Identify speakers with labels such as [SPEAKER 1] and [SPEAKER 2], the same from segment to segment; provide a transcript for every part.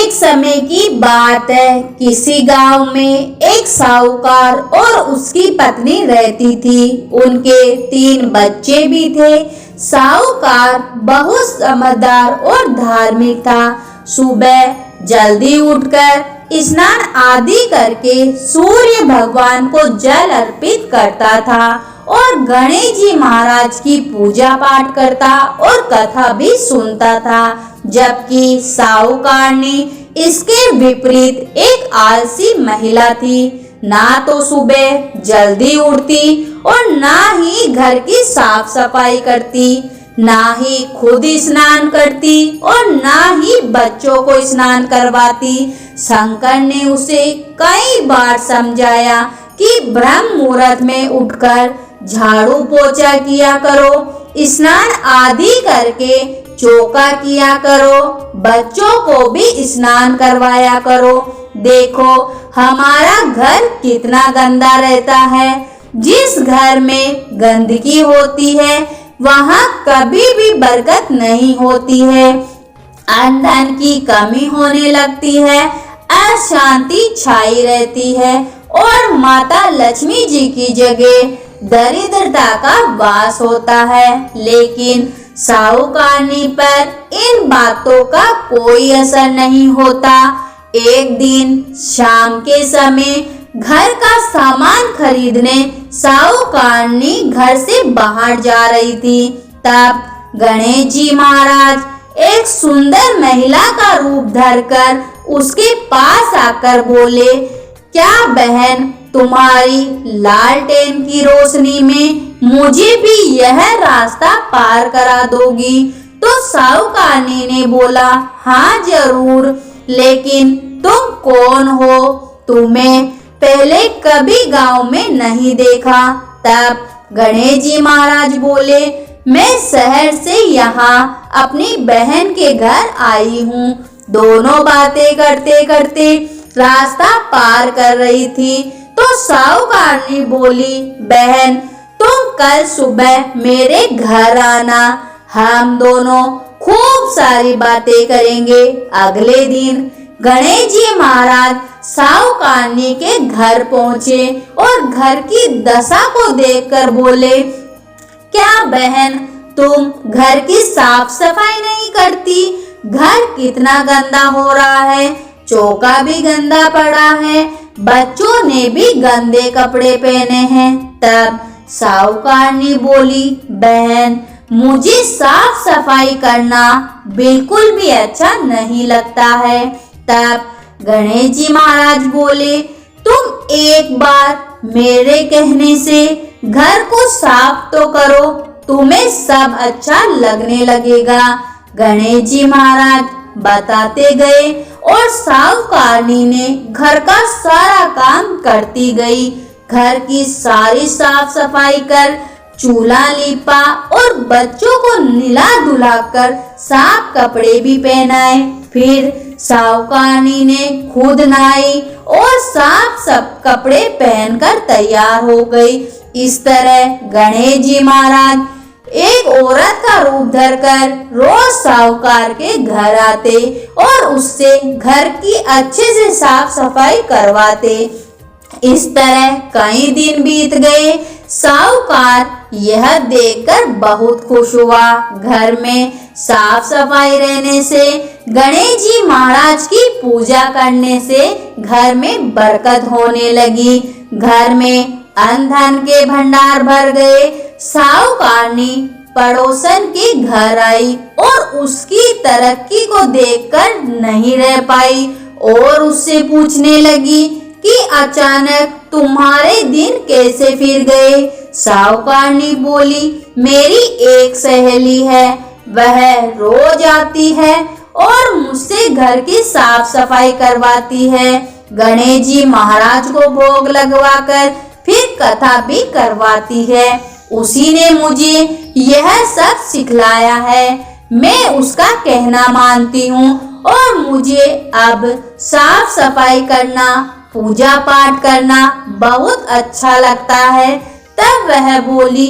[SPEAKER 1] एक समय की बात है, किसी गांव में एक साहूकार और उसकी पत्नी रहती थी। उनके 3 बच्चे भी थे। साहूकार बहुत समझदार और धार्मिक था। सुबह जल्दी उठकर स्नान आदि करके सूर्य भगवान को जल अर्पित करता था और गणेश जी महाराज की पूजा पाठ करता और कथा भी सुनता था। जबकि साहूकारनी इसके विपरीत एक आलसी महिला थी। ना तो सुबह जल्दी उठती और ना ही घर की साफ सफाई करती, ना ही खुद स्नान करती और ना ही बच्चों को स्नान करवाती। शंकर ने उसे कई बार समझाया कि ब्रह्म मुहूर्त में उठकर झाड़ू पोछा किया करो, स्नान आदि करके चौका किया करो, बच्चों को भी स्नान करवाया करो। देखो हमारा घर कितना गंदा रहता है। जिस घर में गंदगी होती है वहाँ कभी भी बरकत नहीं होती है। अन्न धन की कमी होने लगती है, अशांति छाई रहती है और माता लक्ष्मी जी की जगह दरिद्रता का वास होता है। लेकिन साहूकारनी पर इन बातों का कोई असर नहीं होता। एक दिन शाम के समय घर का सामान खरीदने साहूकारनी घर से बाहर जा रही थी। तब गणेश जी महाराज एक सुंदर महिला का रूप धरकर उसके पास आकर बोले, क्या बहन तुम्हारी लालटेन की रोशनी में मुझे भी यह रास्ता पार करा दोगी? तो साहूकारनी ने बोला, हाँ जरूर, लेकिन तुम कौन हो? तुम्हें पहले कभी गांव में नहीं देखा। तब गणेश जी महाराज बोले, मैं शहर से यहाँ अपनी बहन के घर आई हूँ। दोनों बातें करते करते रास्ता पार कर रही थी तो साहूकारनी बोली, बहन तुम कल सुबह मेरे घर आना, हम दोनों खूब सारी बातें करेंगे। अगले दिन गणेश जी महाराज साहूकारनी के घर पहुँचे और घर की दशा को देखकर बोले, क्या बहन तुम घर की साफ सफाई नहीं करती? घर कितना गंदा हो रहा है, चौका भी गंदा पड़ा है, बच्चों ने भी गंदे कपड़े पहने हैं। तब साहूकारनी बोली, बहन मुझे साफ सफाई करना बिल्कुल भी अच्छा नहीं लगता है। तब गणेश जी महाराज बोले, तुम एक बार मेरे कहने से घर को साफ तो करो, तुम्हें सब अच्छा लगने लगेगा। गणेश जी महाराज बताते गए और साहूकारनी ने घर का सारा काम करती गई। घर की सारी साफ सफाई कर चूल्हा लीपा और बच्चों को नहला धुलाकर साफ कपड़े भी पहनाए। फिर साहूकारनी ने खुद नहाई और साफ सब कपड़े पहनकर तैयार हो गई। इस तरह गणेश जी महाराज एक औरत का रूप धरकर रोज साहूकार के घर आते और उससे घर की अच्छे से साफ सफाई करवाते। इस तरह कई दिन बीत गए। साहूकार यह देखकर बहुत खुश हुआ। घर में साफ सफाई रहने से, गणेश जी महाराज की पूजा करने से घर में बरकत होने लगी। घर में अन्न धन के भंडार भर गए। साहूकारनी पड़ोसन के घर आई और उसकी तरक्की को देखकर नहीं रह पाई और उससे पूछने लगी कि अचानक तुम्हारे दिन कैसे फिर गए? साहूकारनी बोली, मेरी एक सहेली है, वह रोज आती है और मुझसे घर की साफ सफाई करवाती है, गणेश जी महाराज को भोग लगवाकर फिर कथा भी करवाती है। उसी ने मुझे यह सब सिखलाया है। मैं उसका कहना मानती हूँ और मुझे अब साफ सफाई करना, पूजा पाठ करना बहुत अच्छा लगता है। तब वह बोली,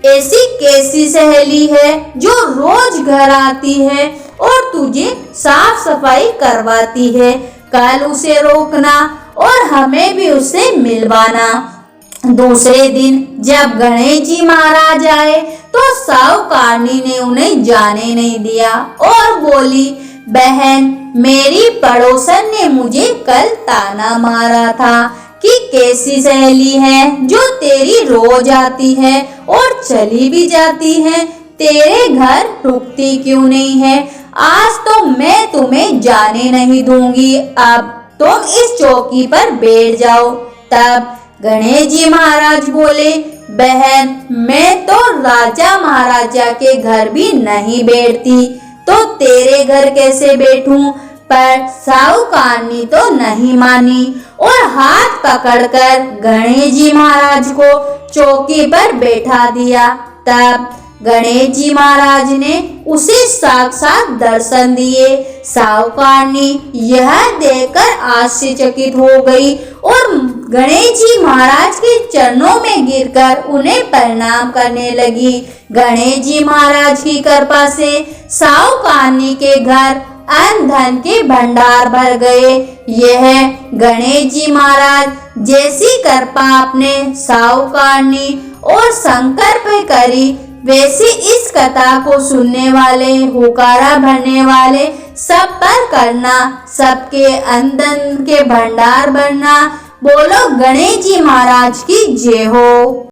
[SPEAKER 1] ऐसी कैसी सहेली है जो रोज घर आती है और तुझे साफ सफाई करवाती है। कल उसे रोकना और हमें भी उससे मिलवाना। दूसरे दिन जब गणेश जी महाराज आए तो साहूकारनी ने उन्हें जाने नहीं दिया और बोली, बहन, मेरी पड़ोसन ने मुझे कल ताना मारा था कि कैसी सहेली है जो तेरी रोज आती है और चली भी जाती है, तेरे घर रुकती क्यों नहीं है। आज तो मैं तुम्हें जाने नहीं दूंगी, अब तुम इस चौकी पर बैठ जाओ। तब गणेश जी महाराज बोले, बहन, मैं तो राजा महाराजा के घर भी नहीं बैठती, तो तेरे घर कैसे बैठूं। पर साहूकारनी तो नहीं मानी और हाथ पकड़कर गणेश जी महाराज को चौकी पर बैठा दिया। तब गणेश जी महाराज ने उसे साक्षात दर्शन दिए। साहूकारनी यह देखकर आश्चर्यचकित हो गई और गणेश जी महाराज के चरणों में गिरकर उन्हें प्रणाम करने लगी। गणेश जी महाराज की कृपा से साहूकारनी के घर अन्न धन के भंडार भर गए। यह गणेश जी महाराज जैसी कृपा आपने साहूकारनी और शंकर पे करी, वैसे इस कथा को सुनने वाले, हुकारा भरने वाले सब पर करना, सबके अन्न धन के भंडार भरना। बोलो गणेश जी महाराज की जय हो।